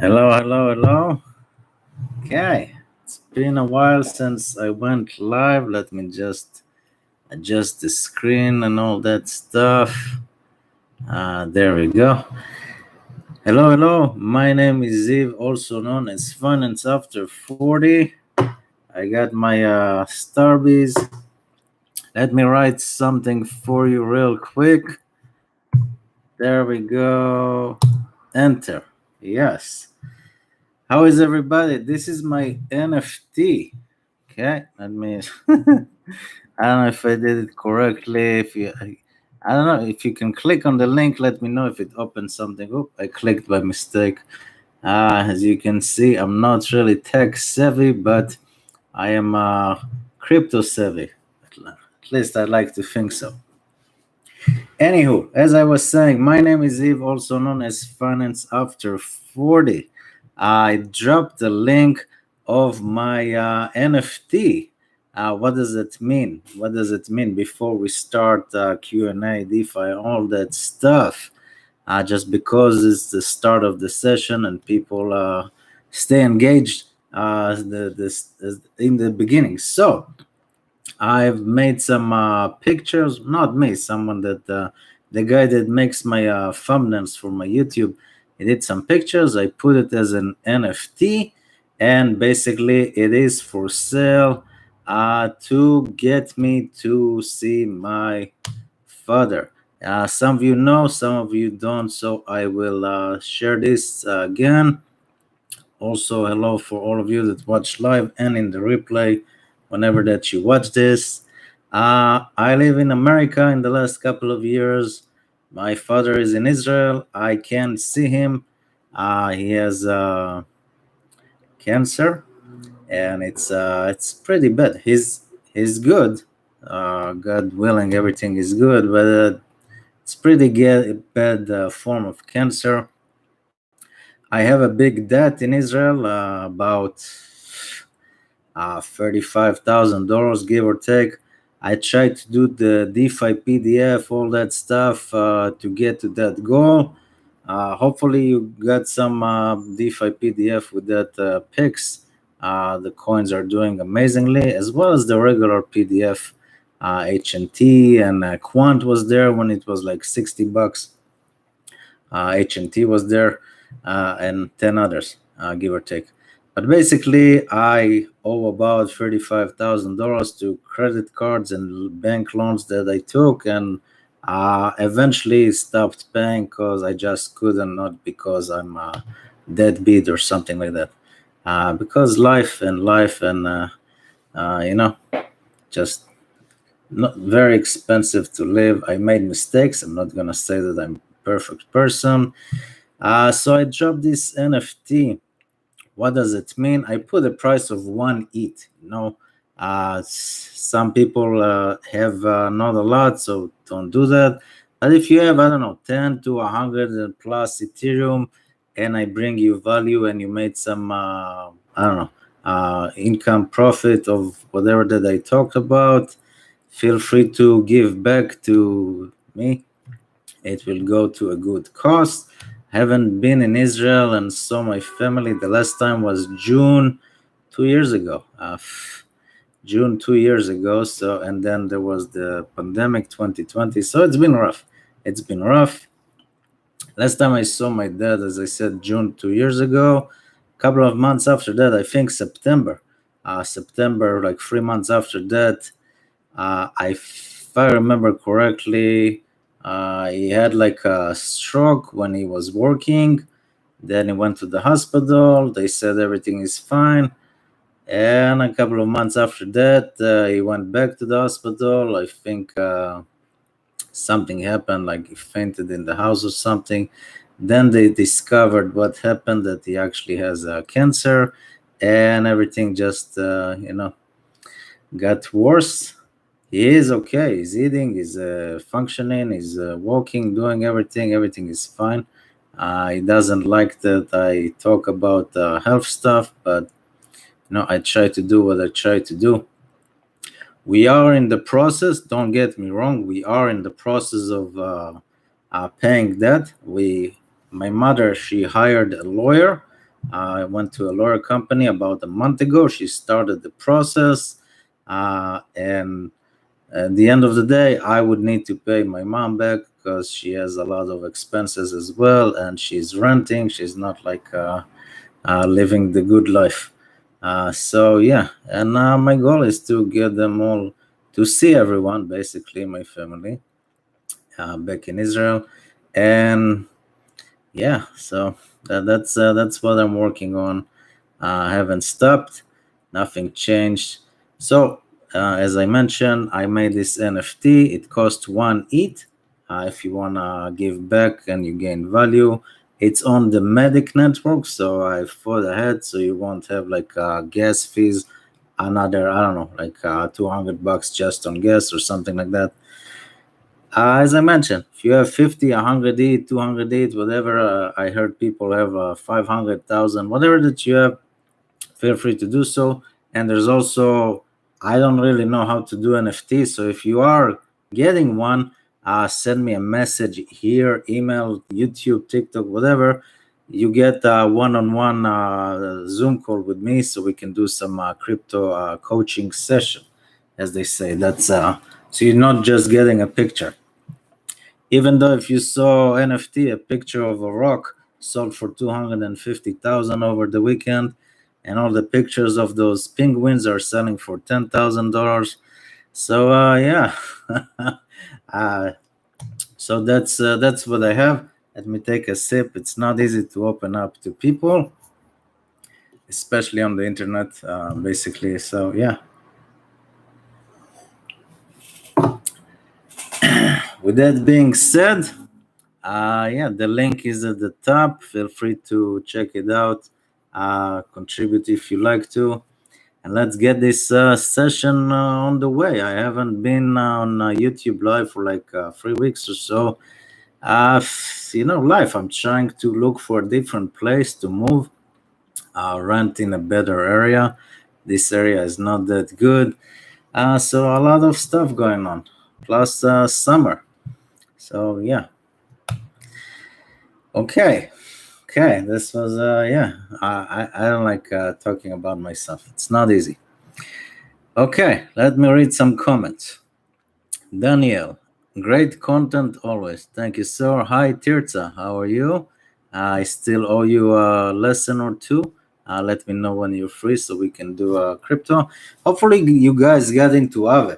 Hello, hello, hello. Okay, it's been a while since I went live. Let me just adjust the screen and all that stuff. There we go. Hello, hello. My name is Ziv, also known as Finance After 40. I got my Starbies. Let me write something for you real quick. There we go. Enter. Yes. How is everybody? This is my NFT. Okay, let me. I don't know if I did it correctly. I don't know if you can click on the link. Let me know if it opens something. Oh, I clicked by mistake. As you can see, I'm not really tech savvy, but I am crypto savvy. At least I like to think so. Anywho, as I was saying, my name is Eve, also known as Finance After 40. I dropped the link of my NFT. What does it mean? What does it mean before we start Q&A, DeFi, all that stuff? Just because it's the start of the session and people stay engaged in the beginning. So I've made some pictures, not me, someone that the guy that makes my thumbnails for my YouTube. He did some pictures. I put it as an NFT, and basically it is for sale to get me to see my father. Some of you know, some of you don't, so I will share this again. Also, hello for all of you that watch live and in the replay whenever that you watch this. I live in America in the last couple of years. My father is in Israel. I can't see him. He has cancer, and it's pretty bad. He's good. God willing, everything is good, but it's pretty bad form of cancer. I have a big debt in Israel, about $35,000, give or take. I tried to do the DeFi PDF, all that stuff to get to that goal. Hopefully, you got some DeFi PDF with that pics. The coins are doing amazingly, as well as the regular PDF. HNT and Quant was there when it was like $60. HNT was there, and 10 others, give or take. But basically, I owe about $35,000 to credit cards and bank loans that I took, and eventually stopped paying because I just couldn't, not because I'm a deadbeat or something like that. Because life and just not very expensive to live. I made mistakes. I'm not gonna say that I'm a perfect person. So I dropped this NFT. What does it mean? I put a price of 1 ETH. Some people have not a lot, so don't do that. But if you have, I don't know, 10 to 100 plus Ethereum, and I bring you value and you made some, I don't know, income profit of whatever that I talked about, feel free to give back to me. It will go to a good cause. Haven't been in Israel and saw my family. The last time was June 2 years ago. June 2 years ago. So, and then there was the pandemic 2020. So it's been rough. It's been rough. Last time I saw my dad, as I said, June 2 years ago. A couple of months after that, I think September. September, like 3 months after that, if I remember correctly, he had like a stroke when he was working. Then he went to the hospital. They said everything is fine. And a couple of months after that, he went back to the hospital. I think something happened, like he fainted in the house or something. Then they discovered what happened, that he actually has cancer, and everything just, got worse. He is okay. He's eating, he's functioning, he's walking, doing everything. Everything is fine. He doesn't like that I talk about health stuff, but I try to do what I try to do. We are in the process. Don't get me wrong. We are in the process of paying debt. My mother, she hired a lawyer I went to a lawyer company about a month ago. She started the process, and at the end of the day, I would need to pay my mom back because she has a lot of expenses as well, and she's renting. She's not like living the good life. So yeah, and my goal is to get them all to see everyone, basically my family, back in Israel, and yeah, so that's what I'm working on. I haven't stopped, nothing changed. So as I mentioned, I made this NFT. It costs 1 ETH. If you wanna give back and you gain value, it's on the Medic network, so I thought ahead so you won't have like gas fees, another I don't know like $200 just on gas or something like that. As I mentioned, if you have 50, 100 ETH, 200 ETH, whatever, I heard people have 500,000, whatever that you have, feel free to do so. And there's also, I don't really know how to do NFT, so if you are getting one, send me a message here, email, YouTube, TikTok, whatever. You get a one-on-one Zoom call with me, so we can do some crypto coaching session, as they say. That's so you're not just getting a picture. Even though if you saw NFT, a picture of a rock sold for 250,000 over the weekend, and all the pictures of those penguins are selling for $10,000. So yeah, uh, so that's what I have. Let me take a sip. It's not easy to open up to people, especially on the internet, basically. So yeah. With that being said, yeah, the link is at the top. Feel free to check it out. Contribute if you like to. And let's get this session on the way. I haven't been on YouTube Live for like 3 weeks or so. Life. I'm trying to look for a different place to move, rent in a better area. This area is not that good. So a lot of stuff going on. Plus summer. So yeah. Okay. Okay, this was yeah. I don't like talking about myself. It's not easy. Okay, let me read some comments. Daniel, great content always. Thank you, sir. Hi, Tirza. How are you? I still owe you a lesson or two. Let me know when you're free so we can do crypto. Hopefully, you guys got into AVE.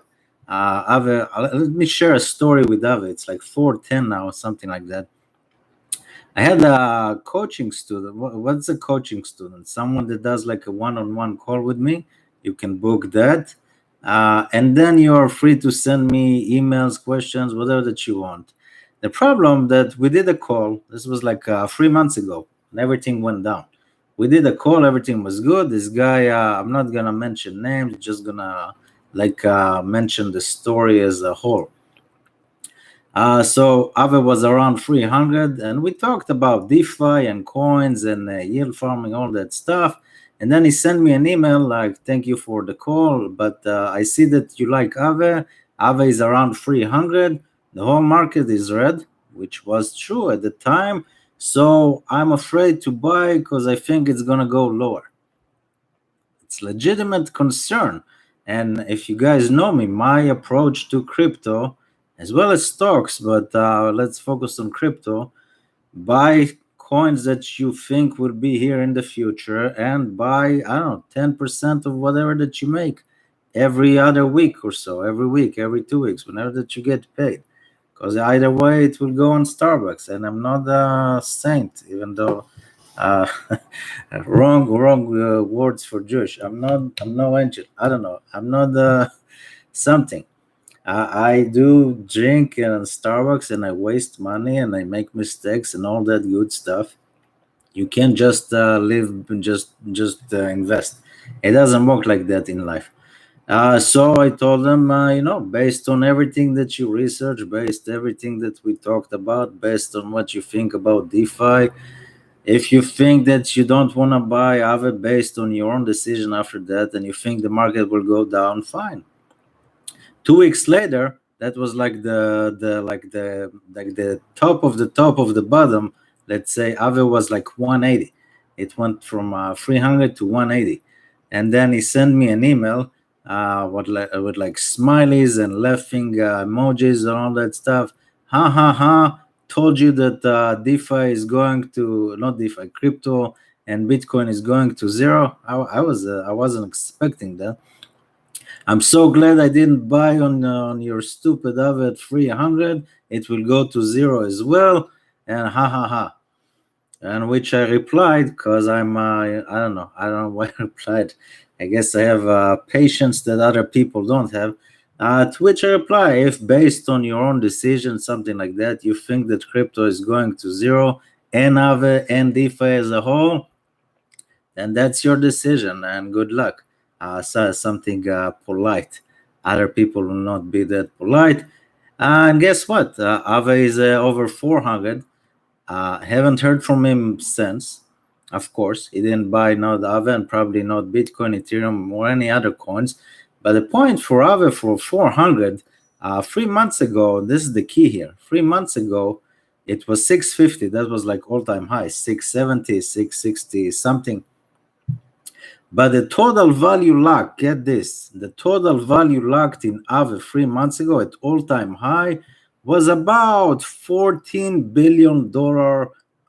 AVE. Let me share a story with AVE. It's like 410 now, something like that. I had a coaching student. What's a coaching student? Someone that does like a one-on-one call with me. You can book that. And then you are free to send me emails, questions, whatever that you want. The problem that we did a call, this was like 3 months ago, and everything went down. We did a call, everything was good. This guy, I'm not going to mention names, just going to mention the story as a whole. So AVE was around 300, and we talked about DeFi and coins and yield farming, all that stuff. And then he sent me an email like, "Thank you for the call, but I see that you like AVE. AVE is around 300. The whole market is red," which was true at the time. "So I'm afraid to buy because I think it's gonna go lower." It's legitimate concern. And if you guys know me, my approach to crypto, as well as stocks, but let's focus on crypto, buy coins that you think will be here in the future and buy, I don't know, 10% of whatever that you make every other week or so, every week, every 2 weeks, whenever that you get paid. Because either way, it will go on Starbucks. And I'm not a saint, even though uh, wrong words for Jewish. I'm no angel. I don't know. I'm not something. I do drink in Starbucks and I waste money and I make mistakes and all that good stuff. You can't just live and just invest. It doesn't work like that in life. So I told them, based on everything that you research, based everything that we talked about, based on what you think about DeFi, if you think that you don't want to buy AVE based on your own decision after that, and you think the market will go down, fine. 2 weeks later, that was like the top of the bottom. Let's say AVE was like 180. It went from 300 to 180. And then he sent me an email with like smileys and laughing emojis and all that stuff. Ha ha ha. Told you that DeFi is going to, not DeFi, crypto and Bitcoin is going to zero. I wasn't expecting that. I'm so glad I didn't buy on your stupid AVE at 300. It will go to zero as well. And ha ha ha. And which I replied, because I don't know why I replied. I guess I have patience that other people don't have. To which I reply, if based on your own decision, something like that, you think that crypto is going to zero and AVE and DeFi as a whole, then that's your decision and good luck. So something polite. Other people will not be that polite. And guess what? AVE is over 400. Haven't heard from him since. Of course, he didn't buy not AVE and probably not Bitcoin, Ethereum, or any other coins. But the point for AVE for 400, 3 months ago, this is the key here. 3 months ago, it was 650. That was like all-time high, 670, 660, something. But the total value locked, get this, the total value locked in AVE 3 months ago at all-time high was about $14 billion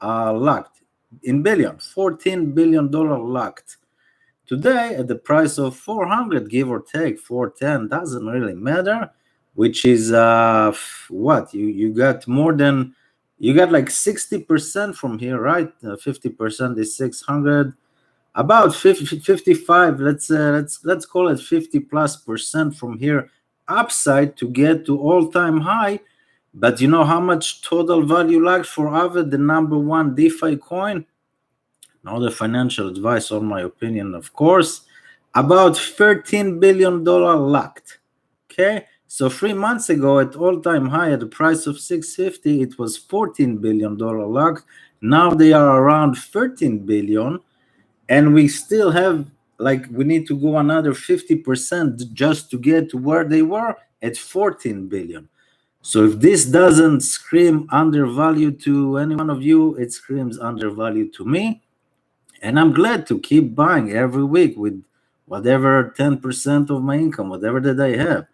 locked. In billion, $14 billion locked. Today, at the price of 400, give or take, 410, doesn't really matter, which is what? You got more than, you got like 60% from here, right? 50% is 600. About 50, 55, let's call it 50+% from here upside to get to all-time high. But you know how much total value locked for AVE, the number one DeFi coin? Not the financial advice, or my opinion, of course. About $13 billion locked. Okay, so 3 months ago at all-time high at the price of 650, it was $14 billion locked. Now they are around 13 billion. And we still have, like, we need to go another 50% just to get to where they were at 14 billion. So if this doesn't scream undervalued to any one of you, it screams undervalued to me. And I'm glad to keep buying every week with whatever 10% of my income, whatever that I have.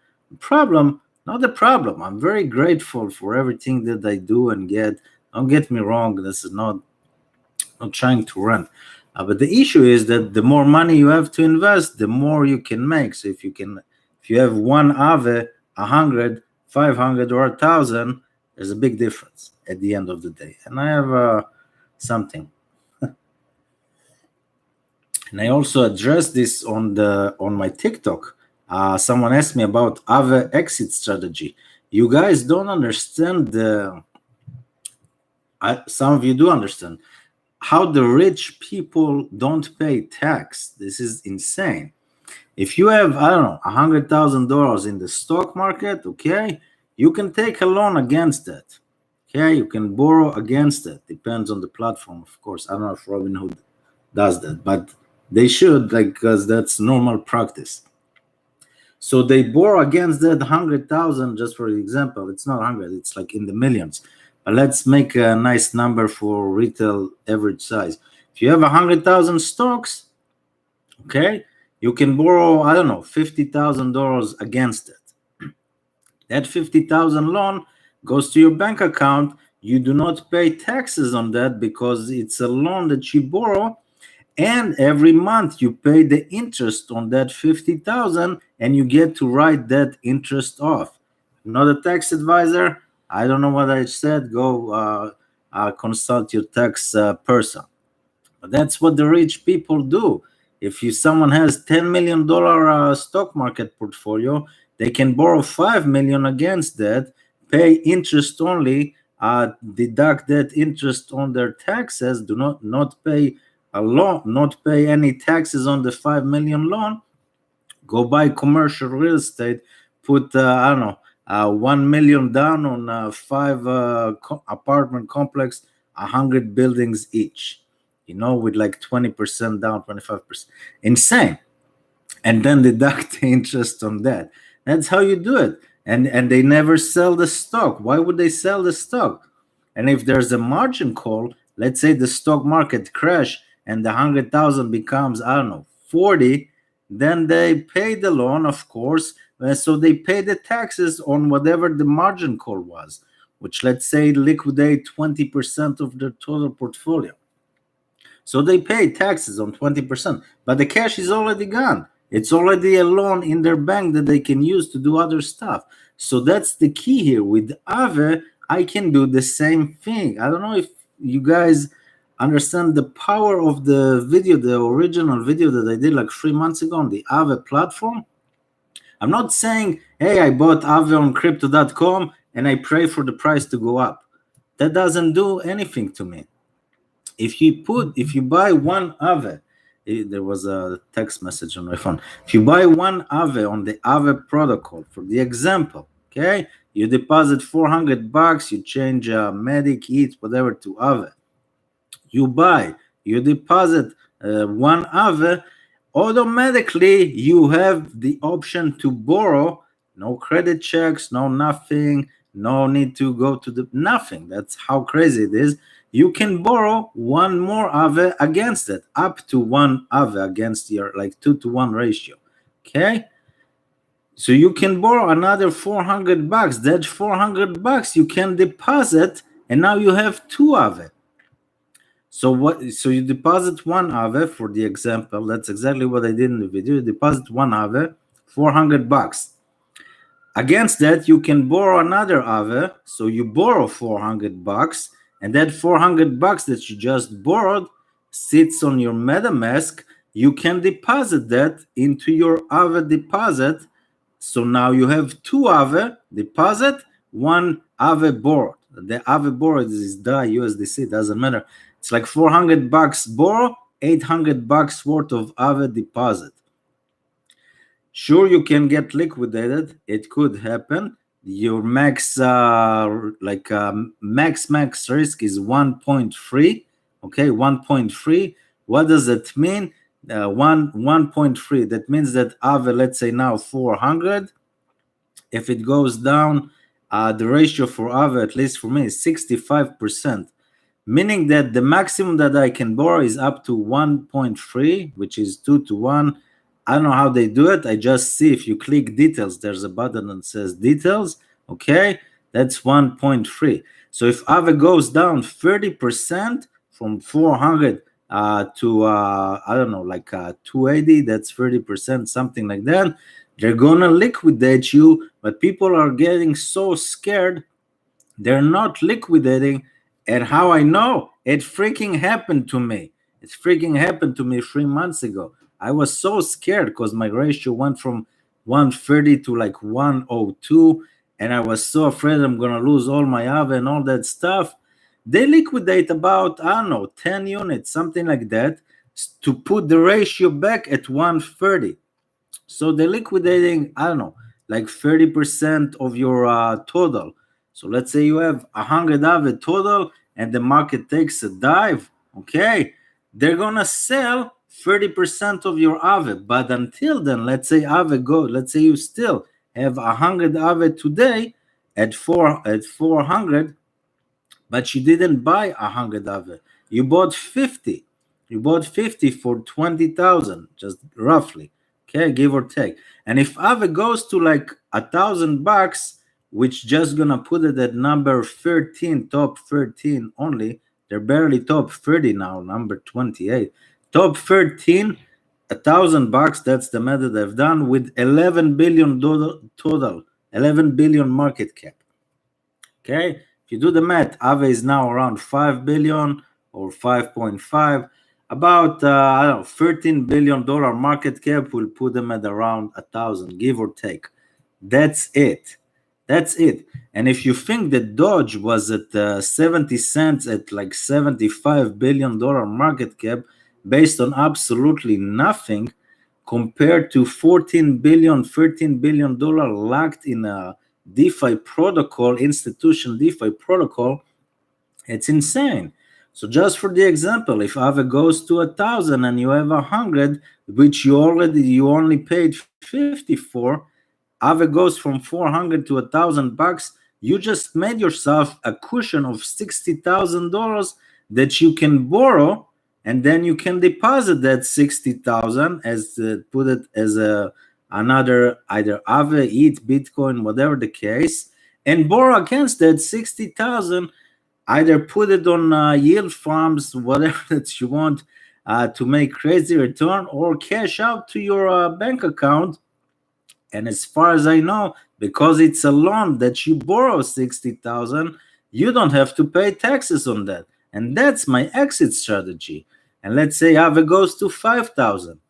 Not the problem. I'm very grateful for everything that I do and get. Don't get me wrong, this is not trying to run. But the issue is that the more money you have to invest, the more you can make. So if you have one AVE, 100, 500, or 1,000, there's a big difference at the end of the day. And I have something. And I also addressed this on my TikTok. Someone asked me about AVE exit strategy. You guys don't understand some of you do understand how the rich people don't pay tax. This is insane. If you have, I don't know, $100,000 in the stock market, okay, you can take a loan against that. Okay, you can borrow against it. Depends on the platform, of course. I don't know if Robinhood does that, but they should, like, because that's normal practice. So they borrow against that 100,000, just for example. It's not 100, it's like in the millions. But let's make a nice number for retail average size. If you have 100,000 stocks, okay, you can borrow, I don't know, $50,000 against it. That 50,000 loan goes to your bank account. You do not pay taxes on that because it's a loan that you borrow, and every month you pay the interest on that 50,000, and you get to write that interest off. I'm not a tax advisor. I don't know what I said. Go consult your tax person. But that's what the rich people do. If someone has $10 million stock market portfolio, they can borrow $5 million against that, pay interest only, deduct that interest on their taxes, do not pay a loan, not pay any taxes on the $5 million loan, go buy commercial real estate, put I don't know, 1 million down on 5 apartment complex, 100 buildings each, with like 20% down, 25%. Insane. And then deduct the interest on that. That's how you do it. And they never sell the stock. Why would they sell the stock? And if there's a margin call, let's say the stock market crash and the 100,000 becomes, I don't know, 40, then they pay the loan, of course. So they pay the taxes on whatever the margin call was, which, let's say, liquidate 20% of their total portfolio. So they pay taxes on 20%, but the cash is already gone. It's already a loan in their bank that they can use to do other stuff. So that's the key here. With AAVE, I can do the same thing. I don't know if you guys understand the power of the video, the original video that I did like 3 months ago on the AAVE platform. I'm not saying, hey, I bought AAVE on crypto.com and I pray for the price to go up. That doesn't do anything to me. If you buy one AAVE, there was a text message on my phone. If you buy one AAVE on the AAVE protocol, for the example, okay, you deposit $400, you change Medic, ETH, whatever to AAVE. You deposit one AAVE, automatically you have the option to borrow. No credit checks, no nothing, no need to go to the nothing. That's how crazy it is. You can borrow one more AAVE against it, up to one AAVE against your like 2-to-1 ratio. Okay, so you can borrow another $400. That $400 you can deposit, and now you have two AAVE. So you deposit one AAVE for the example. That's exactly what I did in the video. You deposit one AAVE, $400. Against that, you can borrow another AAVE. So you borrow $400, and that $400 that you just borrowed sits on your MetaMask. You can deposit that into your AAVE deposit. So now you have two AAVE deposit, one AAVE borrowed. The AAVE borrowed is DAI, USDC, doesn't matter. It's like $400 borrow, $800 worth of AAVE deposit. Sure, you can get liquidated. It could happen. Your max max risk is 1.3. Okay, 1.3. What does it mean? 1.3. That means that AAVE, let's say now 400. If it goes down, the ratio for AAVE, at least for me, is 65%. Meaning that the maximum that I can borrow is up to 1.3, which is 2-to-1. I don't know how they do it. I just see if you click details, there's a button that says details. Okay, that's 1.3. So if AAVE goes down 30% from 400 to I don't know, like 280, that's 30%, something like that. They're gonna liquidate you, but people are getting so scared, they're not liquidating. And how I know? It freaking happened to me. It freaking happened to me 3 months ago. I was so scared because my ratio went from 130 to like 102, and I was so afraid I'm gonna lose all my AAVE and all that stuff. They liquidate about, I don't know, 10 units, something like that, to put the ratio back at 130. So they're liquidating, I don't know, like 30% of your total. So let's say you have 100 AAVE total and the market takes a dive, okay? They're gonna sell 30% of your AAVE. But until then, let's say AAVE go, let's say you still have 100 AAVE today at 400, but you didn't buy 100 AAVE. You bought 50. You bought 50 for 20,000, just roughly. Okay, give or take. And if AAVE goes to like $1,000, which just gonna put it at number 13, top 13 only. They're barely top 30 now, number 28. Top 13, $1,000. That's the method I've done with $11 billion total, 11 billion market cap. Okay, if you do the math, AAVE is now around 5 billion or 5.5. About I don't know, $13 billion market cap will put them at around 1,000, give or take. That's it. That's it. And if you think that Doge was at 70 cents at like $75 billion market cap based on absolutely nothing, compared to $14 billion, $13 billion locked in a DeFi protocol, institution DeFi protocol, it's insane. So just for the example, if AAVE goes to 1,000 and you have 100, which you only paid 50 for, AAVE goes from 400 to $1,000, you just made yourself a cushion of $60,000 that you can borrow and then you can deposit that 60,000 as put it as another either AVE, ETH, Bitcoin, whatever the case, and borrow against that 60,000. Either put it on yield farms, whatever that you want, to make crazy return, or cash out to your bank account. And as far as I know, because it's a loan that you borrow 60,000, you don't have to pay taxes on that. And that's my exit strategy. And let's say AVE goes to 5,000.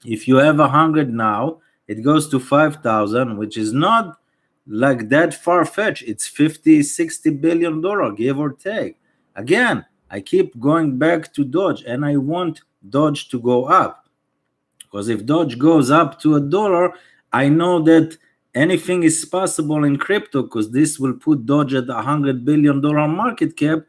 If you have 100 now, it goes to 5,000, which is not like that far-fetched. It's 50-60 billion dollar, give or take. Again, I keep going back to Doge, and I want Doge to go up, because if Doge goes up to $1, I know that anything is possible in crypto, because this will put Doge at $100 billion market cap.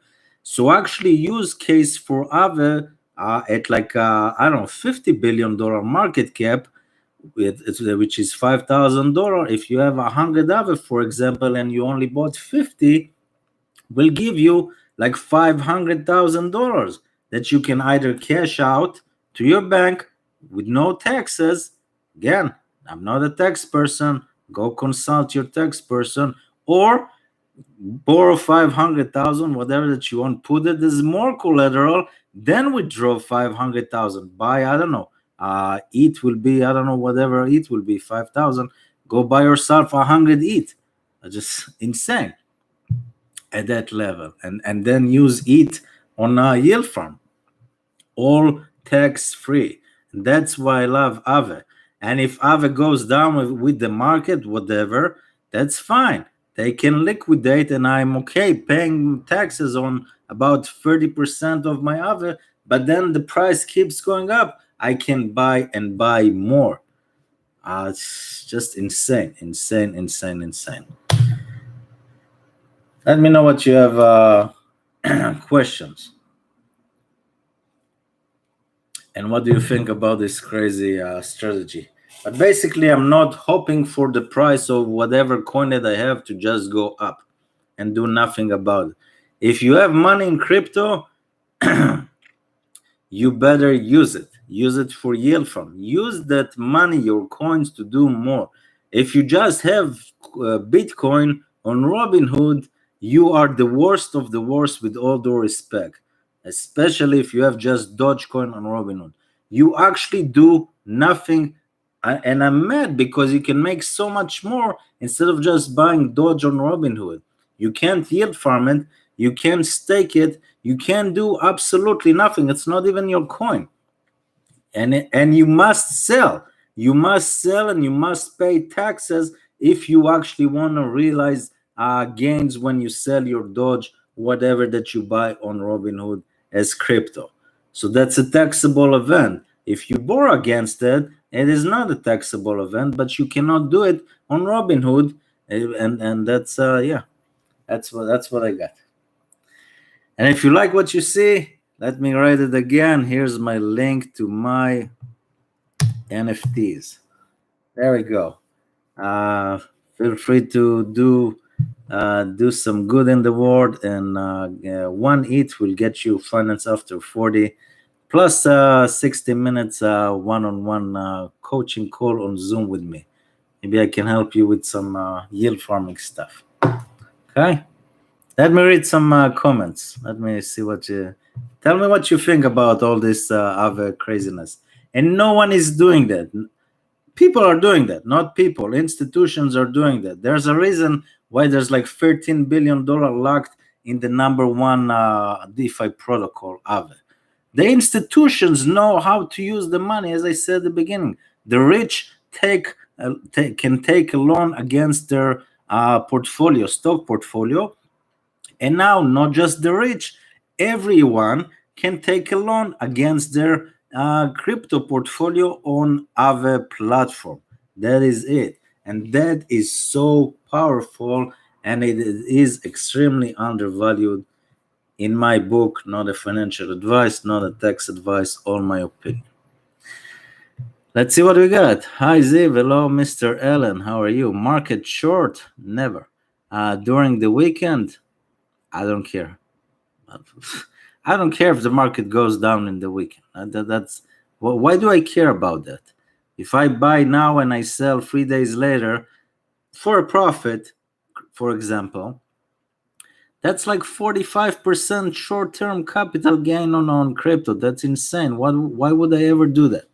So actually use case for AVE at like I don't know, $50 billion market cap, which is $5,000. If you have 100 AVE, for example, and you only bought 50, will give you like $500,000 that you can either cash out to your bank with no taxes. Again, I'm not a tax person. Go consult your tax person, or borrow 500,000, whatever that you want, put it as more collateral, then withdraw 500,000. Buy, I don't know, ETH will be, I don't know, whatever ETH will be, 5,000. Go buy yourself 100 ETH. Just insane at that level. And then use ETH on a yield farm, all tax free. And that's why I love AVE. And if AVE goes down with the market, whatever, that's fine. They can liquidate, and I'm okay paying taxes on about 30% of my AVE, but then the price keeps going up. I can buy and buy more. It's just insane. Let me know what you have questions. And what do you think about this crazy strategy? But basically, I'm not hoping for the price of whatever coin that I have to just go up and do nothing about it. If you have money in crypto, you better use it. Use it for yield farm. Use that money, your coins, to do more. If you just have Bitcoin on Robinhood, you are the worst of the worst, with all due respect. Especially if you have just Dogecoin on Robinhood. You actually do nothing, and I'm mad because you can make so much more instead of just buying Doge on Robinhood. You can't yield farm it, you can't stake it, you can't do absolutely nothing. It's not even your coin. And you must sell. You must sell, and you must pay taxes if you actually want to realize gains when you sell your Doge, whatever that you buy on Robinhood as crypto. So that's a taxable event. If you borrow against it, it is not a taxable event, but you cannot do it on Robinhood, and that's that's what I got. And if you like what you see, let me write it again. Here's my link to my NFTs. There we go. Feel free to do some good in the world, and one ETH will get you finance after 40, plus 60 minutes one-on-one coaching call on Zoom with me. Maybe I can help you with some yield farming stuff. Okay, let me read some comments. Let me see what you tell me what you think about all this other craziness. And no one is doing that. People are doing that, not people. Institutions are doing that. There's a reason why there's like $13 billion locked in the number one DeFi protocol, AVE. The institutions know how to use the money, as I said at the beginning. The rich can take a loan against their portfolio, stock portfolio. And now, not just the rich, everyone can take a loan against their crypto portfolio on AVE platform. That is it. And that is so powerful, and it is extremely undervalued in my book. Not a financial advice, not a tax advice, all my opinion. Let's see what we got. Hi Ziv, hello Mr. Allen, how are you? Market short? Never. During the weekend? I don't care. I don't care if the market goes down in the weekend. Why do I care about that? If I buy now and I sell 3 days later for a profit, for example, that's like 45% short-term capital gain on crypto. That's insane. Why would I ever do that?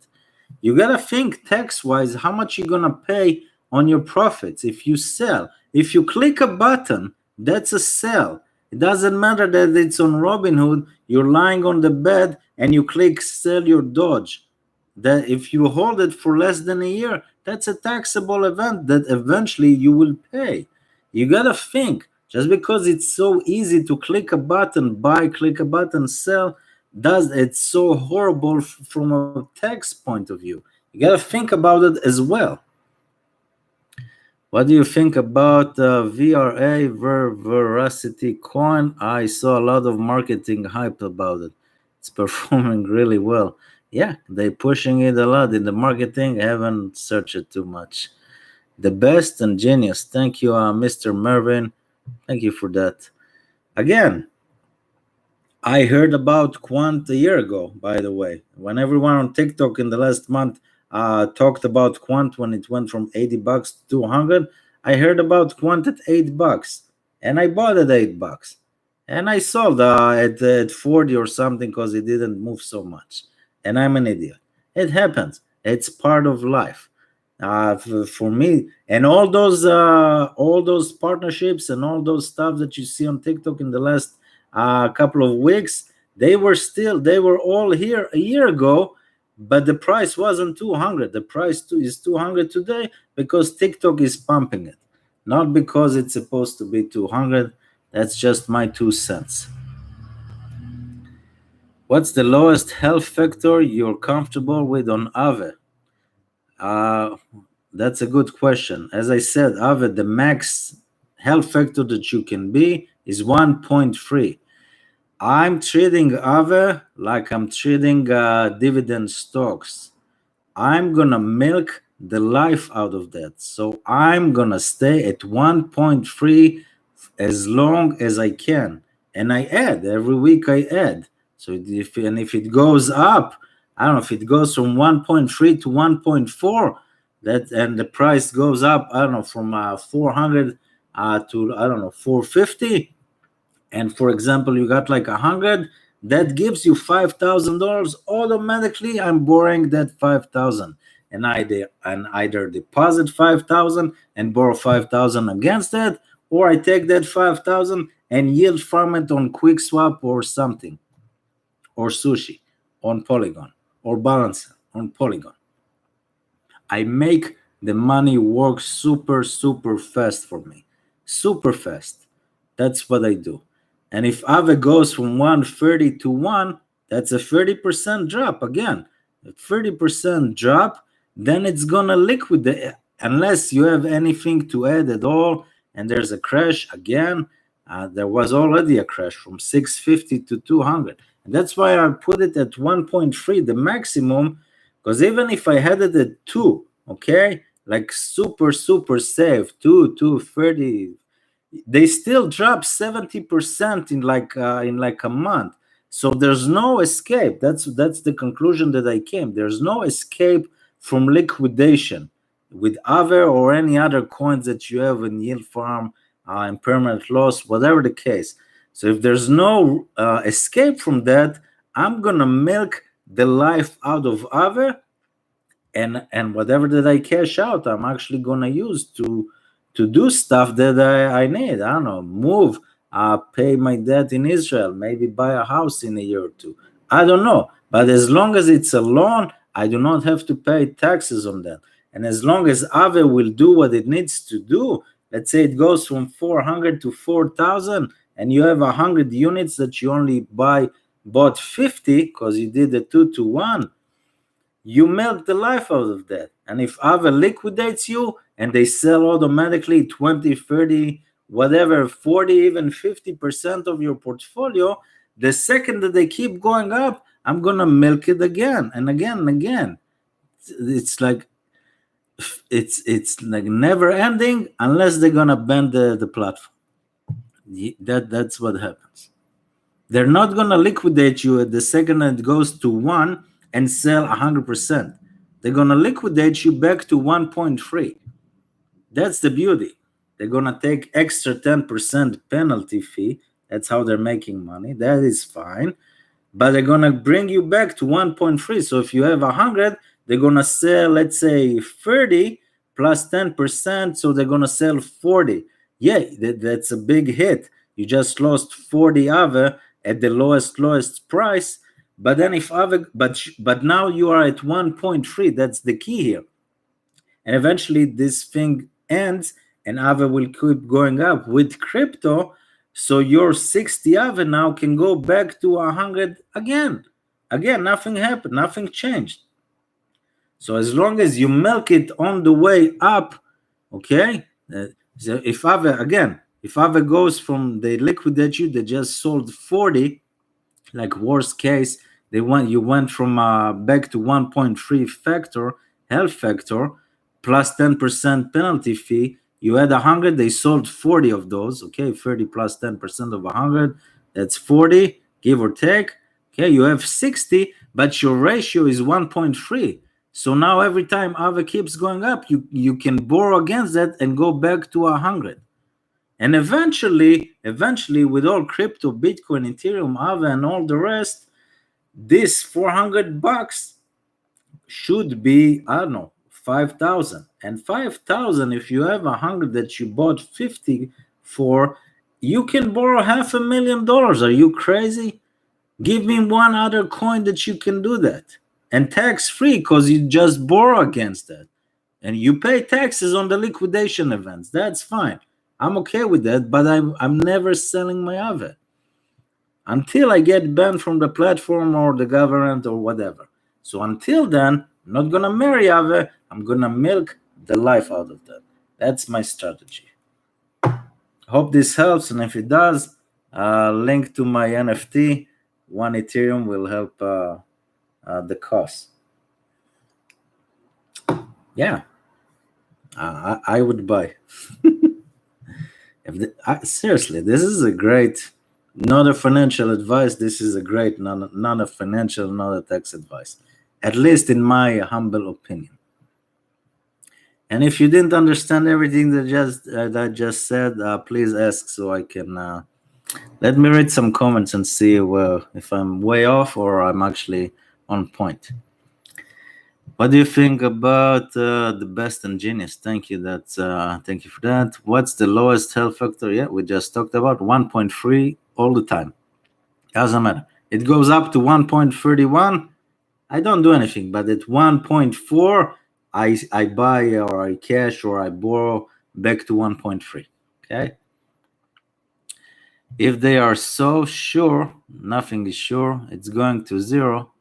You gotta think tax-wise how much you're gonna pay on your profits if you sell. If you click a button, that's a sell. It doesn't matter that it's on Robinhood, you're lying on the bed and you click sell your Doge. That if you hold it for less than a year, that's a taxable event that eventually you will pay. You gotta think, just because it's so easy to click a button, buy, click a button, sell, it's so horrible from a tax point of view. You gotta think about it as well. What do you think about VRA Veracity coin? I saw a lot of marketing hype about it. It's performing really well. Yeah, they're pushing it a lot in the marketing. I haven't searched it too much. The best and genius. Thank you, Mr. Mervin. Thank you for that. Again, I heard about Quant a year ago, by the way. When everyone on TikTok in the last month talked about Quant when it went from $80 to 200, I heard about Quant at $8, and I bought at $8, and I sold at 40 or something because it didn't move so much. And I'm an idiot. It happens. It's part of life. For me, and all those partnerships and all those stuff that you see on TikTok in the last couple of weeks, they were all here a year ago, but the price wasn't 200. The price is 200 today because TikTok is pumping it, not because it's supposed to be 200. That's just my 2 cents. What's the lowest health factor you're comfortable with on AAVE? That's a good question. As I said, AAVE, the max health factor that you can be is 1.3. I'm treating AAVE like I'm treating dividend stocks. I'm gonna milk the life out of that. So I'm gonna stay at 1.3 as long as I can. And I add, every week I add. So if it goes up, I don't know, if it goes from 1.3 to 1.4, and the price goes up, I don't know, from 400 to, I don't know, 450, and for example you got like 100, that gives you $5,000. Automatically I'm borrowing that 5,000, and either deposit 5,000 and borrow 5,000 against it, or I take that 5,000 and yield farm it on QuickSwap or something, or Sushi on Polygon, or Balance on Polygon. I make the money work super fast for me, super fast. That's what I do. And if AVE goes from 130 to 1, that's a 30% drop. Again, a 30% drop, then it's gonna liquidate unless you have anything to add at all. And there's a crash again. There was already a crash from 650 to 200. And that's why I put it at 1.3, the maximum, because even if I had it at 2, okay, like super safe, 230, they still drop 70% in like a month. So there's no escape. That's the conclusion that I came. There's no escape from liquidation with AVE or any other coins that you have in yield farm, and permanent loss, whatever the case. So if there's no escape from that, I'm gonna milk the life out of AVE, and whatever that I cash out, I'm actually gonna use to do stuff that I need. I don't know, move, pay my debt in Israel, maybe buy a house in a year or two. I don't know. But as long as it's a loan, I do not have to pay taxes on that. And as long as AVE will do what it needs to do, let's say it goes from 400 to 4,000, and you have 100 units that you only bought 50 because you did a 2-to-1, you milk the life out of that. And if AVE liquidates you and they sell automatically 20, 30, whatever, 40, even 50% of your portfolio, the second that they keep going up, I'm gonna milk it again and again and again. It's like never ending unless they're gonna ban the platform. That's what happens. They're not going to liquidate you at the second it goes to 1 and sell 100%. They're going to liquidate you back to 1.3. That's the beauty. They're going to take extra 10% penalty fee. That's how they're making money. That is fine. But they're going to bring you back to 1.3. So if you have 100, they're going to sell, let's say, 30 plus 10%. So they're going to sell 40. Yeah, that's a big hit. You just lost 40 AVE at the lowest price. But then if AVE, but now you are at 1.3. That's the key here. And eventually this thing ends and AVE will keep going up with crypto. So your 60 AVE now can go back to 100 again. Again, nothing happened, nothing changed. So as long as you milk it on the way up, okay? So if AVE goes from, they liquidate you, they just sold 40, like worst case, you went from back to 1.3 factor, health factor, plus 10% penalty fee. You had 100, they sold 40 of those, okay? 30 plus 10% of 100, that's 40, give or take. Okay, you have 60, but your ratio is 1.3. So now every time AVE keeps going up, you can borrow against that and go back to 100. And eventually, with all crypto, Bitcoin, Ethereum, AVE, and all the rest, this $400 should be, I don't know, 5,000. And 5,000, if you have 100 that you bought 50 for, you can borrow $500,000. Are you crazy? Give me one other coin that you can do that. And tax-free, because you just borrow against that. And you pay taxes on the liquidation events. That's fine. I'm okay with that, but I'm never selling my AVE until I get banned from the platform or the government or whatever. So until then, I'm not gonna marry AVE. I'm gonna milk the life out of that. That's my strategy. Hope this helps, and if it does, link to my NFT. 1 Ethereum will help the cost. Yeah, I would buy. Seriously, this is a great, not a financial advice. This is a great, not a financial, not a tax advice, at least in my humble opinion. And if you didn't understand everything that I just said, please ask so I can. Let me read some comments and see if I'm way off or I'm actually on point. What do you think about the best and genius? Thank you. Thank you for that. What's the lowest health factor? Yeah, we just talked about 1.3 all the time. Doesn't matter. It goes up to 1.31. I don't do anything, but at 1.4, I buy or I cash or I borrow back to 1.3. Okay. If they are so sure, nothing is sure, it's going to 0.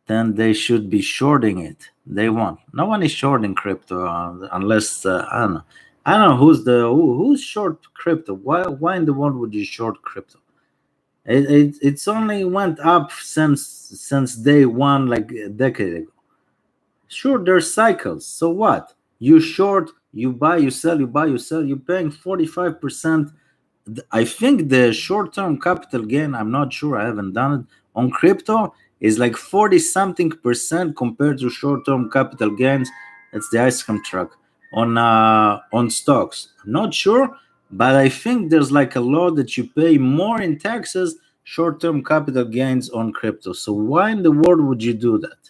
Then they should be shorting it. They won't. No one is shorting crypto unless I don't know. I don't know who's short crypto. Why in the world would you short crypto? It's only went up since day one, like a decade ago. Sure, there's cycles. So what? You short, you buy, you sell, you buy, you sell. You're paying 45%. I think the short-term capital gain, I'm not sure, I haven't done it, on crypto is like 40-something% compared to short-term capital gains. That's the ice cream truck on stocks. I'm not sure, but I think there's like a law that you pay more in taxes short-term capital gains on crypto. So why in the world would you do that?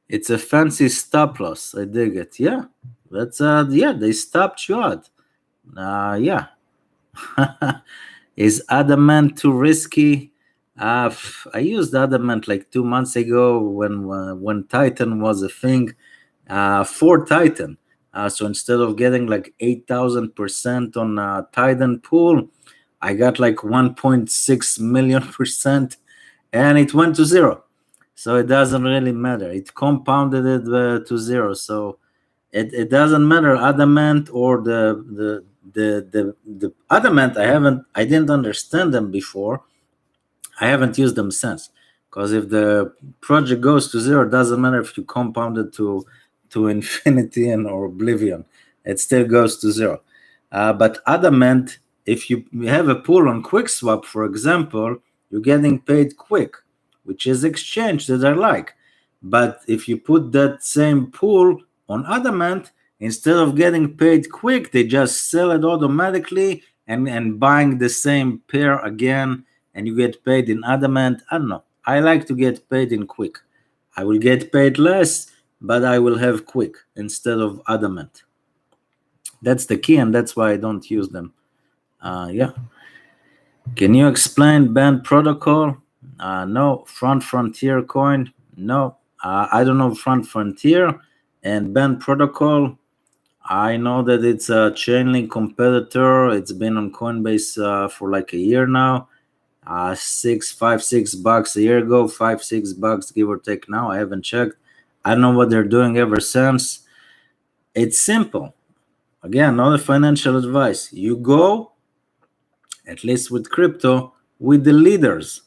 It's a fancy stop loss. I dig it. Yeah, that's they stopped you out. Yeah. Is Adamant too risky? I used Adamant like 2 months ago when Titan was a thing for Titan. So instead of getting like 8,000% on Titan pool, I got like 1.6 million%, and it went to 0. So it doesn't really matter. It compounded it to 0. So it doesn't matter Adamant or the Adamant. I didn't understand them before. I haven't used them since, because if the project goes to 0, it doesn't matter if you compound it to infinity or oblivion, it still goes to 0. But Adamant if you have a pool on QuickSwap, for example, you're getting paid quick, which is exchange that I like. But if you put that same pool on Adamant, instead of getting paid quick, they just sell it automatically and buying the same pair again, and you get paid in Adamant. I don't know. I like to get paid in quick. I will get paid less, but I will have quick instead of Adamant. That's the key, and that's why I don't use them. Yeah. Can you explain band protocol? No. Front Frontier coin? No. I don't know Front Frontier. And band protocol, I know that it's a Chainlink competitor. It's been on Coinbase for like a year now. $6 a year ago, $5-6 give or take now. I haven't checked. I don't know what they're doing ever since. It's simple. Again, not a financial advice. You go, at least with crypto, with the leaders.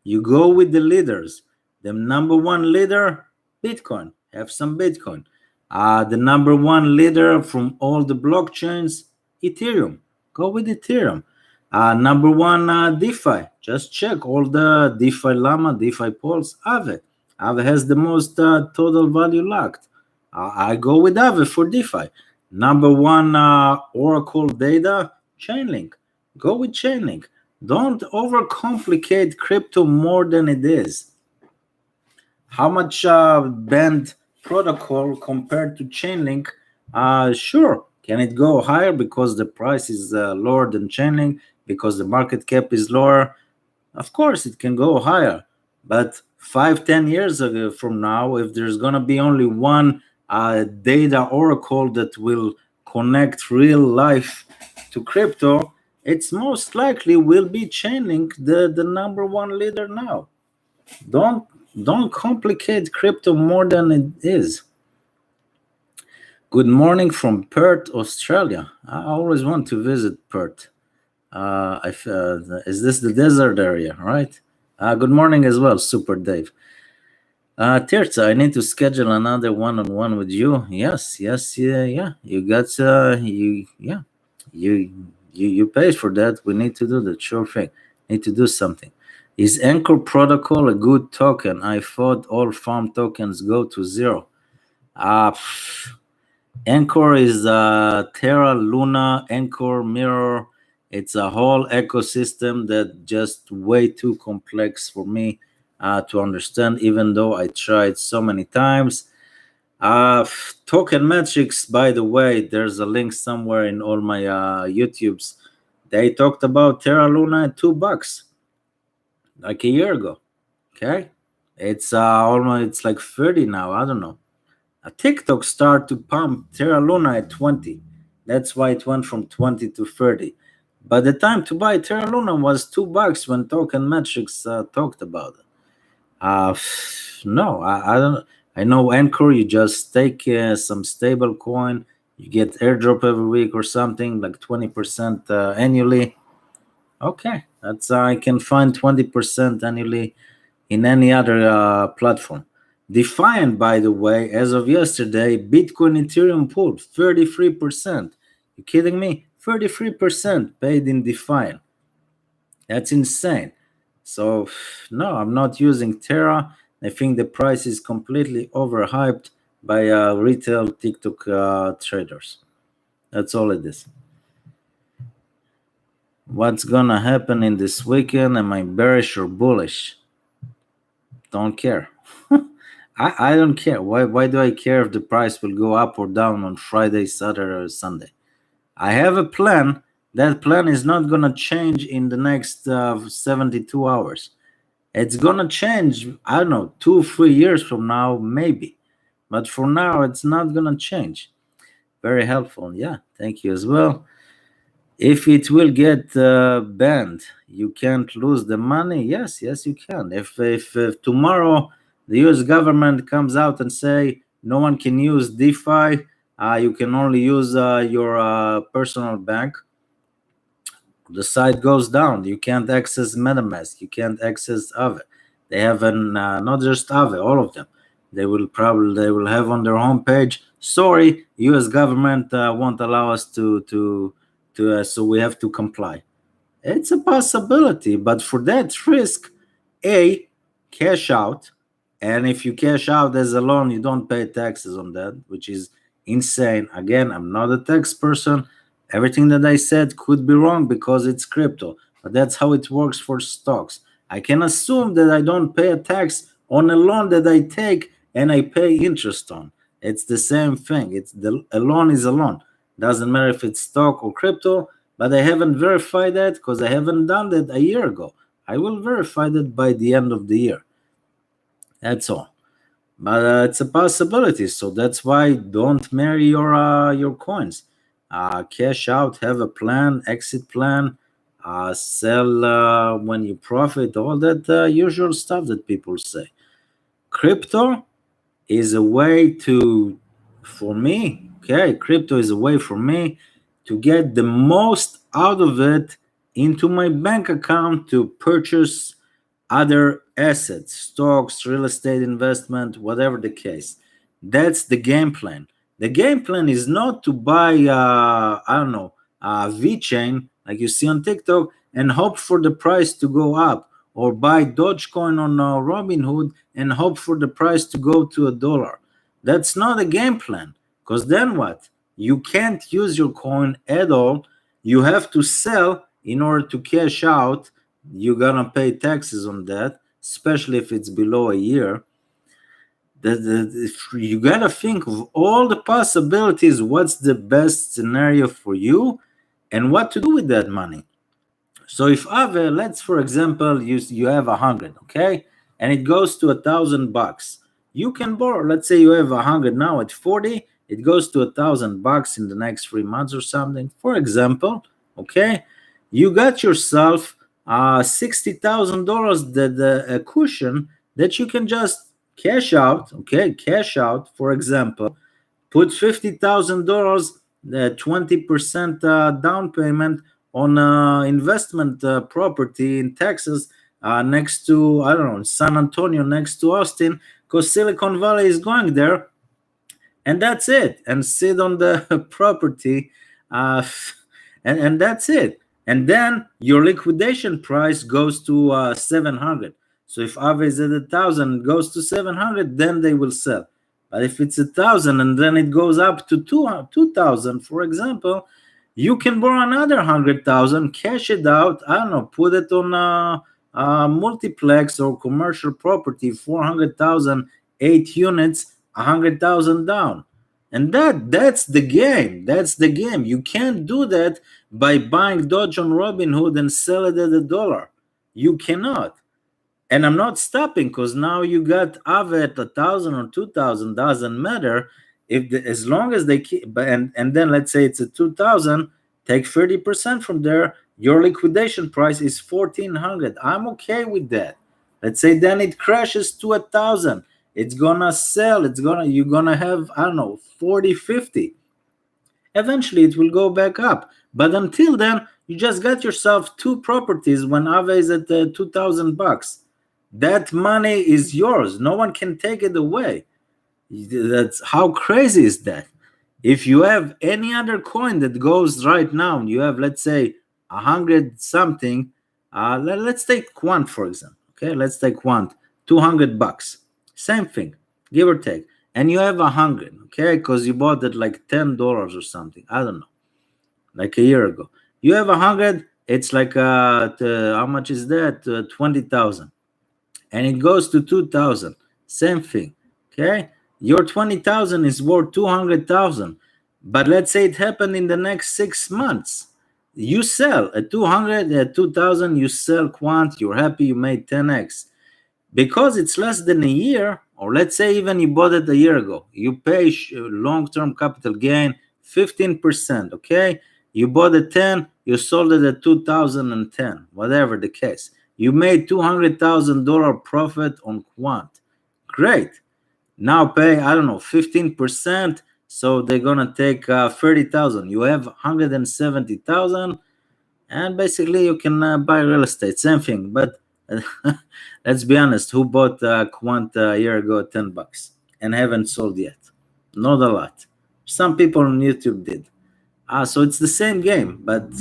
You go with the leaders. The number one leader, Bitcoin. Have some Bitcoin. The number one leader from all the blockchains, Ethereum. Go with Ethereum. Number one, DeFi. Just check all the DeFi Llama, DeFi Pulse, AAVE. AAVE has the most total value locked. I go with AAVE for DeFi. Number one, Oracle data, Chainlink. Go with Chainlink. Don't overcomplicate crypto more than it is. How much band protocol compared to Chainlink? Sure. Can it go higher because the price is lower than Chainlink, because the market cap is lower? Of course, it can go higher. But 5-10 years ago from now, if there's going to be only one data oracle that will connect real life to crypto, it's most likely will be Chainlink, the number one leader now. Don't complicate crypto more than it is. Good morning from Perth, Australia. I always want to visit Perth. Is this the desert area, right? Good morning as well, Super Dave. Tirza, I need to schedule another one-on-one with you. Yes, yeah. You got you paid for that. We need to do the sure thing. Need to do something. Is Anchor Protocol a good token? I thought all farm tokens go to zero. Anchor is Terra, Luna, Anchor, Mirror. It's a whole ecosystem that just way too complex for me to understand, even though I tried so many times. Token metrics, by the way, there's a link somewhere in all my YouTubes. They talked about Terra Luna at $2 like a year ago. Okay, it's it's like 30 now. I don't know. TikTok started to pump Terra Luna at 20. That's why it went from 20 to 30. But the time to buy Terra Luna was $2 when Token Metrics talked about it. No, I don't. I know Anchor. You just stake some stable coin. You get airdrop every week or something, like 20% annually. Okay, that's I can find 20% annually in any other platform. Defiant, by the way, as of yesterday, Bitcoin Ethereum pool 33%. You kidding me? 33% paid in Defiant. That's insane. So no, I'm not using Terra. I think the price is completely overhyped by retail TikTok traders. That's all it is. What's gonna happen in this weekend? Am I bearish or bullish? Don't care. I don't care. Why do I care if the price will go up or down on Friday, Saturday, or Sunday? I have a plan. That plan is not gonna change in the next 72 hours. It's gonna change, I don't know, 2-3 years from now, maybe. But for now, it's not gonna change. Very helpful. Yeah, thank you as well. If it will get banned, you can't lose the money. Yes, you can. If tomorrow the U.S. government comes out and say no one can use DeFi, you can only use your personal bank, the site goes down. You can't access MetaMask. You can't access AAVE. They have not just AAVE, all of them. They will have on their homepage, sorry, U.S. government won't allow us to so we have to comply. It's a possibility, but for that risk, A, cash out. And if you cash out as a loan, you don't pay taxes on that, which is insane. Again, I'm not a tax person. Everything that I said could be wrong because it's crypto, but that's how it works for stocks. I can assume that I don't pay a tax on a loan that I take and I pay interest on. It's the same thing. A loan is a loan. Doesn't matter if it's stock or crypto, but I haven't verified that because I haven't done that a year ago. I will verify that by the end of the year. That's all. But it's a possibility, so that's why don't marry your coins. Cash out, have a plan, exit plan, sell when you profit, all that usual stuff that people say. Crypto is a way for me, crypto is a way for me to get the most out of it into my bank account to purchase other assets, stocks, real estate investment, whatever the case. That's the game plan. The game plan is not to buy, VeChain like you see on TikTok and hope for the price to go up, or buy Dogecoin on Robinhood and hope for the price to go to $1. That's not a game plan, because then what? You can't use your coin at all. You have to sell in order to cash out. You're gonna pay taxes on that, especially if it's below a year. You gotta think of all the possibilities, what's the best scenario for you, and what to do with that money. So if AAVE, let's for example, you have 100, okay, and it goes to $1,000, you can borrow. Let's say you have 100 now at 40, it goes to $1,000 in the next 3 months or something, for example, okay. You got yourself $60,000 that a cushion that you can just cash out, okay, cash out, for example, put $50,000, 20% down payment on investment property in Texas, next to, I don't know, San Antonio, next to Austin, because Silicon Valley is going there, and that's it, and sit on the property, and that's it. And then your liquidation price goes to 700. So if AAVE is at 1,000, goes to 700, then they will sell. But if it's 1,000 and then it goes up to 2,000, for example, you can borrow another 100,000, cash it out. I don't know, put it on a multiplex or commercial property, 400,000, 8 units, 100,000 down. And that's the game. That's the game. You can't do that by buying Doge on Robinhood and sell it at $1. You cannot. And I'm not stopping, because now you got AAVE at 1,000 or 2,000, doesn't matter. As long as they keep, and then let's say it's at 2,000, take 30% from there. Your liquidation price is 1,400. I'm okay with that. Let's say then it crashes to 1,000. It's gonna sell. You're gonna have, I don't know, 40, 50. Eventually it will go back up. But until then, you just got yourself 2 properties when AAVE is at $2,000. That money is yours. No one can take it away. That's how crazy is that. If you have any other coin that goes right now, you have, let's say, 100 something. Let's take Quant, for example. Okay, let's take Quant, $200. Same thing, give or take. And you have 100, okay, because you bought it like $10 or something. I don't know, like a year ago. You have 100. It's like how much is that? 20,000. And it goes to 2,000. Same thing. Okay, your 20,000 is worth 200,000. But let's say it happened in the next 6 months. You sell at 200, at 2,000. You sell Quant. You're happy. You made 10x. Because it's less than a year, or let's say even you bought it a year ago, you pay long-term capital gain 15%. Okay, you bought at 10, you sold it at 2010, whatever the case. You made $200,000 profit on Quant. Great. Now pay, I don't know, 15%. So they're gonna take 30,000. You have 170,000, and basically you can buy real estate. Same thing, but let's be honest. Who bought Quant a year ago at $10 and haven't sold yet? Not a lot. Some people on YouTube did. So it's the same game, but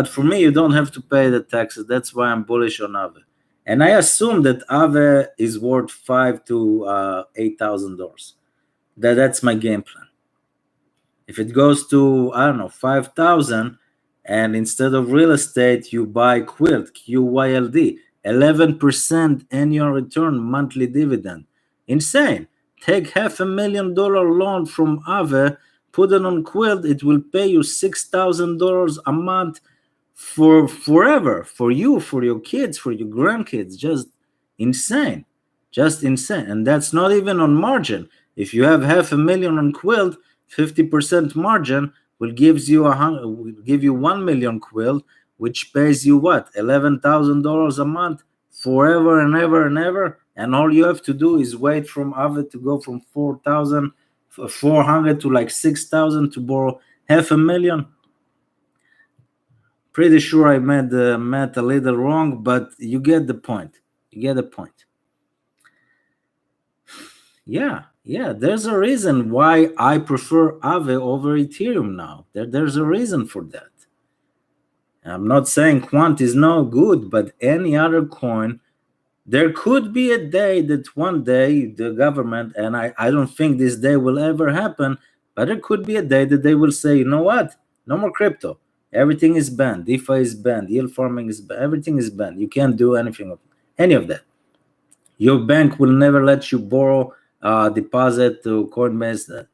for me, you don't have to pay the taxes. That's why I'm bullish on AVE. And I assume that AVE is worth $5,000 to $8,000. That's my game plan. If it goes to, I don't know, 5,000, and instead of real estate, you buy Quilt, QYLD, 11% annual return monthly dividend. Insane. Take $500,000 loan from AVE, put it on Quilt, it will pay you $6,000 a month for forever, for you, for your kids, for your grandkids. Just insane. Just insane. And that's not even on margin. If you have $500,000 on Quilt, 50% margin will give you $1 million Quilt, which pays you what, $11,000 a month forever and ever and ever. And all you have to do is wait from AVE to go from 400 to like 6,000 to borrow $500,000. Pretty sure I made the math a little wrong, but you get the point. You get the point. Yeah, there's a reason why I prefer AVE over Ethereum now. There's a reason for that. I'm not saying Quant is no good, but any other coin, there could be a day that one day the government, and I don't think this day will ever happen, but there could be a day that they will say, you know what? No more crypto. Everything is banned. DeFi is banned. Yield farming is banned. Everything is banned. You can't do any of that. Your bank will never let you borrow deposit to Coinbase.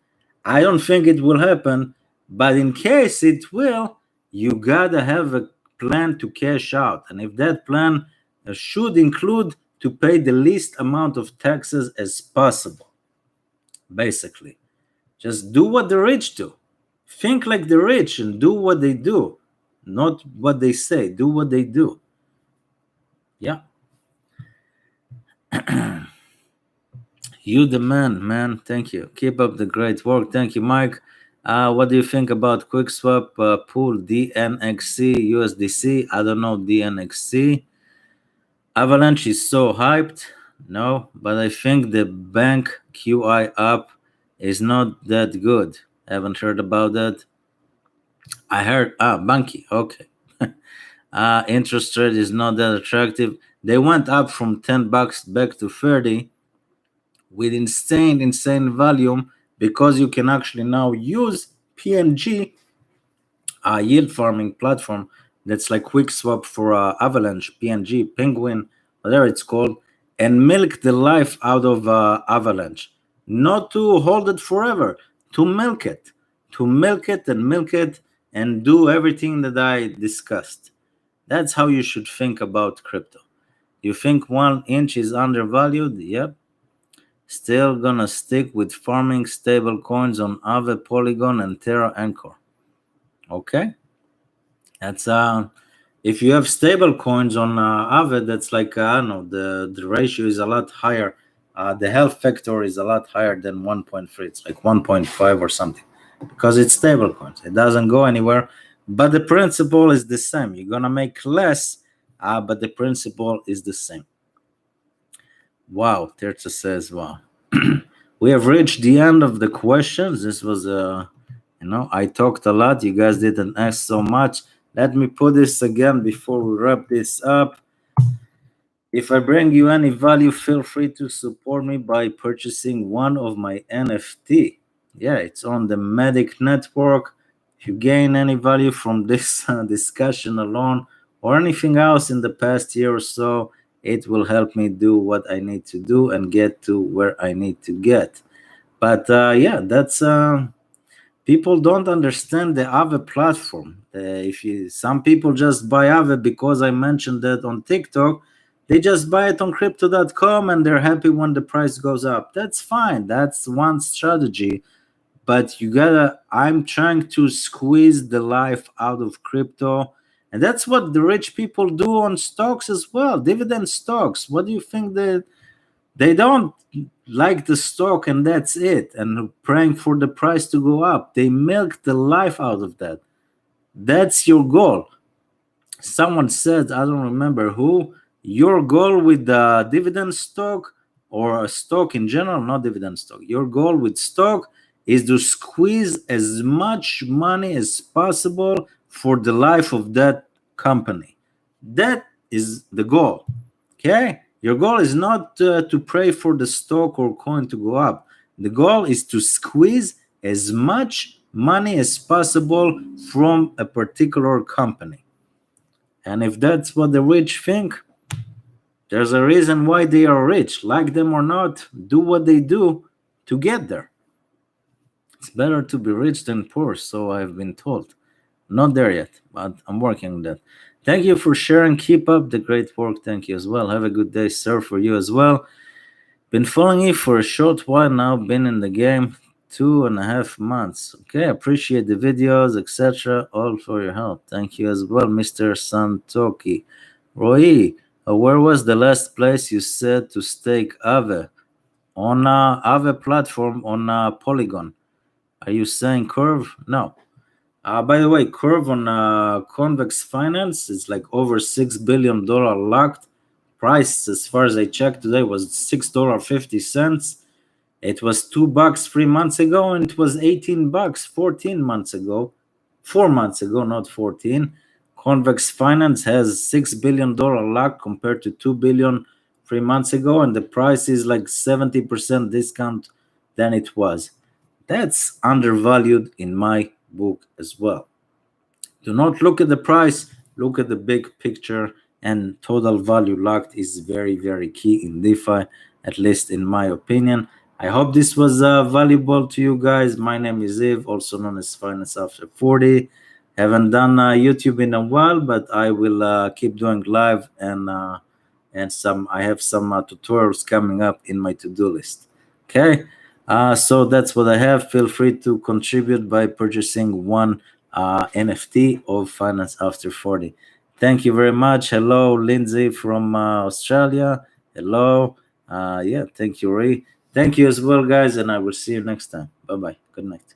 I don't think it will happen, but in case it will, you gotta have a plan to cash out. And if that plan should include to pay the least amount of taxes as possible, basically. Just do what the rich do. Think like the rich and do what they do, not what they say. Do what they do. Yeah. You the man. Thank you. Keep up the great work. Thank you, Mike. What do you think about QuickSwap pool DNXC USDC? I don't know DNXC. Avalanche is so hyped. No, but I think the bank QI app is not that good. Haven't heard about that. I heard Banky. Okay. Interest rate is not that attractive. They went up from $10 back to 30 with insane volume because you can actually now use PNG, yield farming platform that's like QuickSwap for Avalanche, PNG, Penguin, whatever it's called, and milk the life out of Avalanche. Not to hold it forever, to milk it and do everything that I discussed. That's how you should think about crypto. You think 1 inch is undervalued? Yep. Still gonna stick with farming stable coins on AVE, Polygon, and Terra Anchor. Okay? That's if you have stable coins on AVE, that's like I don't know, the ratio is a lot higher. The health factor is a lot higher than 1.3. It's like 1.5 or something because it's stable coins. It doesn't go anywhere, but the principle is the same. You're gonna make less, but the principle is the same. Wow, Terza says, wow. We have reached the end of the questions. This was I talked a lot. You guys didn't ask so much. Let me put this again before we wrap this up. If I bring you any value, feel free to support me by purchasing one of my NFT. Yeah, it's on the Medic network. If you gain any value from this discussion alone or anything else in the past year or so, it will help me do what I need to do and get to where I need to get. But that's people don't understand the AVE platform. Some people just buy AVE because I mentioned that on TikTok. They just buy it on crypto.com and they're happy when the price goes up. That's fine. That's one strategy. But I'm trying to squeeze the life out of crypto. And that's what the rich people do on stocks as well, dividend stocks. What do you think that they don't like the stock and that's it, and praying for the price to go up? They milk the life out of that. That's your goal. Someone said, I don't remember who, your goal with the dividend stock or a stock in general, not dividend stock, your goal with stock is to squeeze as much money as possible for the life of that company. That is the goal. Okay? Your goal is not to pray for the stock or coin to go up. The goal is to squeeze as much money as possible from a particular company. And if that's what the rich think, there's a reason why they are rich. Like them or not, do what they do to get there. It's better to be rich than poor, so I've been told. Not there yet, but I'm working on that. Thank you for sharing. Keep up the great work. Thank you as well. Have a good day, sir, for you as well. Been following you for a short while now. Been in the game 2.5 months. Okay, appreciate the videos, etc. All for your help. Thank you as well, Mr. Santoki. Roy, where was the last place you said to stake AAVE? On AAVE platform on Polygon. Are you saying Curve? No. By the way, Curve on Convex Finance is like over $6 billion locked. Price, as far as I checked today, was $6.50. It was $2 3 months ago, and it was $18 14 months ago. 4 months ago, not 14. Convex Finance has $6 billion locked compared to $2 billion 3 months ago, and the price is like 70% discount than it was. That's undervalued in my book as well. Do not look at the price, look at the big picture, and total value locked is very, very key in DeFi, at least in my opinion. I hope this was valuable to you guys. My name is Eve, also known as Finance After 40. Haven't done YouTube in a while, but I will keep doing live and I have some tutorials coming up in my to-do list. Okay, so that's what I have. Feel free to contribute by purchasing one NFT of Finance After 40. Thank you very much. Hello, Lindsay from Australia. Hello. Yeah, thank you, Ray. Thank you as well, guys, and I will see you next time. Bye-bye. Good night.